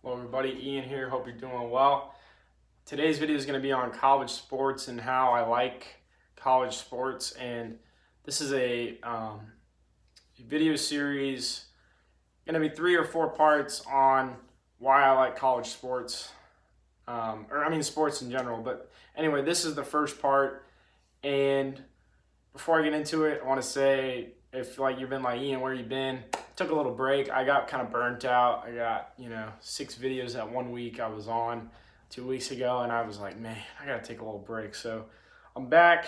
Hello everybody, Ian here, hope you're doing well. Today's video is going to be on college sports and how I like college sports, and this is a video series, going to be 3 or 4 parts on why I like college sports, sports in general, but anyway, this is the first part, and before I get into it, I want to say, if you've been like, Ian, where you been? Took a little break. I got kind of burnt out. I got 6 videos that 1 week I was on 2 weeks ago, and I was like, man, I gotta take a little break. So I'm back.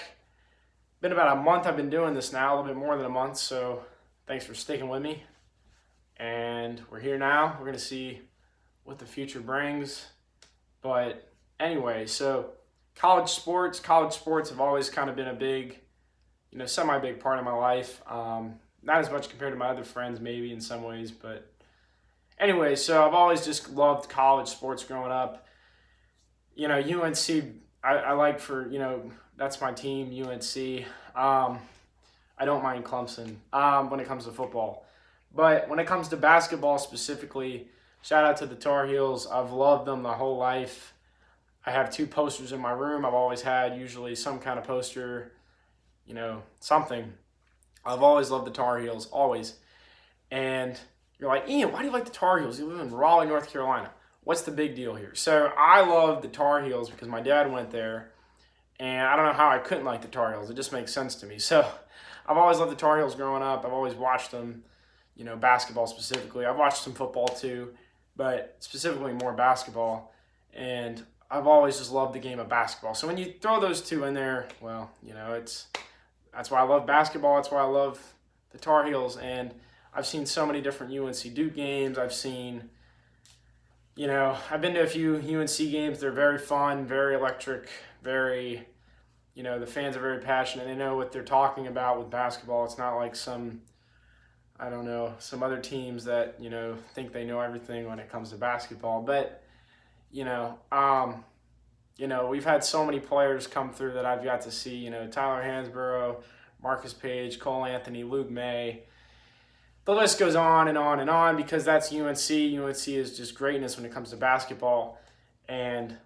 Been about a month I've been doing this now, a little bit more than a month. So thanks for sticking with me. And we're here now. We're gonna see what the future brings. But anyway, so college sports have always kind of been a big, semi-big part of my life. Not as much compared to my other friends, maybe in some ways, but anyway, so I've always just loved college sports growing up. UNC, I like that's my team, UNC. I don't mind Clemson when it comes to football. But when it comes to basketball specifically, shout out to the Tar Heels. I've loved them my whole life. I have 2 posters in my room. I've always had usually some kind of poster, something. I've always loved the Tar Heels, always. And you're like, Ian, why do you like the Tar Heels? You live in Raleigh, North Carolina. What's the big deal here? So I love the Tar Heels because my dad went there, and I don't know how I couldn't like the Tar Heels. It just makes sense to me. So I've always loved the Tar Heels growing up. I've always watched them, basketball specifically. I've watched some football too, but specifically more basketball. And I've always just loved the game of basketball. So when you throw those 2 in there, well, that's why I love basketball. That's why I love the Tar Heels. And I've seen so many different UNC Duke games. I've been to a few UNC games. They're very fun, very electric, very, the fans are very passionate. They know what they're talking about with basketball. It's not like some other teams that, think they know everything when it comes to basketball. But, we've had so many players come through that I've got to see, Tyler Hansborough, Marcus Page, Cole Anthony, Luke May. The list goes on and on and on because that's UNC. UNC is just greatness when it comes to basketball. And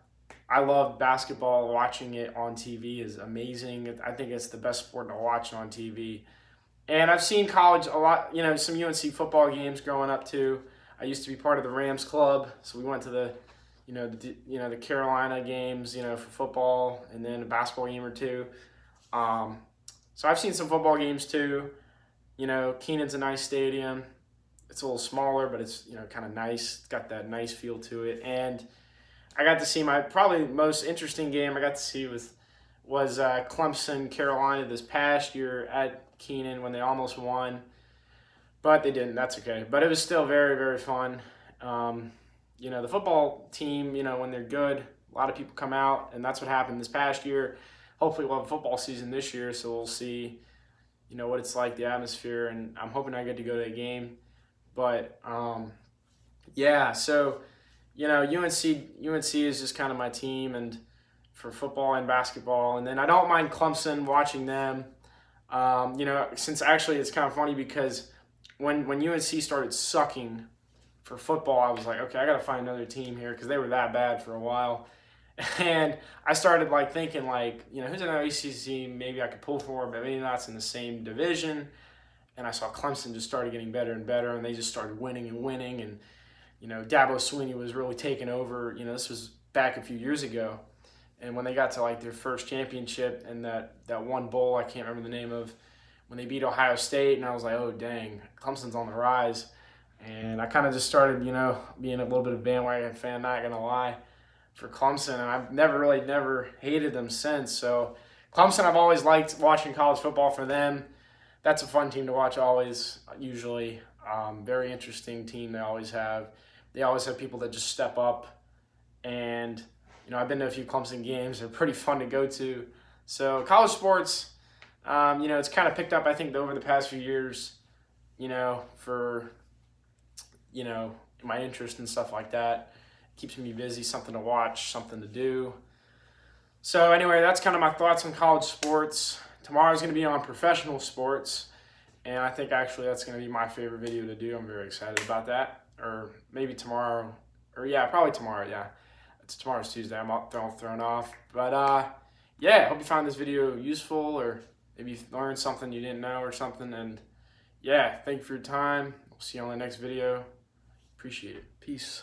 I love basketball. Watching it on TV is amazing. I think it's the best sport to watch on TV. And I've seen college a lot, some UNC football games growing up too. I used to be part of the Rams club, so we went to the Carolina games, for football, and then a basketball game or 2. So I've seen some football games too. Keenan's a nice stadium. It's a little smaller, but it's, kind of nice. It's got that nice feel to it. And I got to see my probably most interesting game I got to see was Clemson, Carolina this past year at Keenan when they almost won. But they didn't. That's okay. But it was still very, very fun. The football team, when they're good, a lot of people come out, and that's what happened this past year. Hopefully we'll have a football season this year, so we'll see, what it's like, the atmosphere, and I'm hoping I get to go to a game. But, so, UNC is just kind of my team, and for football and basketball. And then I don't mind Clemson, watching them. Since actually it's kind of funny because when UNC started sucking for football, I was like, okay, I got to find another team here because they were that bad for a while. And I started thinking who's an ACC maybe I could pull for, but maybe that's in the same division. And I saw Clemson just started getting better and better, and they just started winning and winning. And, Dabo Swinney was really taking over. This was back a few years ago. And when they got to their first championship and that one bowl, I can't remember the name of, when they beat Ohio State, and I was like, oh, dang, Clemson's on the rise. And I kind of just started, being a little bit of a bandwagon fan, not going to lie, for Clemson. And I've never hated them since. So Clemson, I've always liked watching college football for them. That's a fun team to watch always, usually. Very interesting team they always have. They always have people that just step up. And, I've been to a few Clemson games. They're pretty fun to go to. So college sports, it's kind of picked up, I think, over the past few years, for my interest and stuff like that. It keeps me busy, something to watch, something to do. So anyway, that's kind of my thoughts on college sports. Tomorrow's going to be on professional sports, and I think actually that's going to be my favorite video to do. I'm very excited about that. Or maybe tomorrow or yeah, probably tomorrow. Yeah, tomorrow's Tuesday. I'm all thrown off. But yeah, hope you found this video useful, or maybe you learned something you didn't know or something. And yeah, thank you for your time. We'll see you on the next video. Appreciate it. Peace.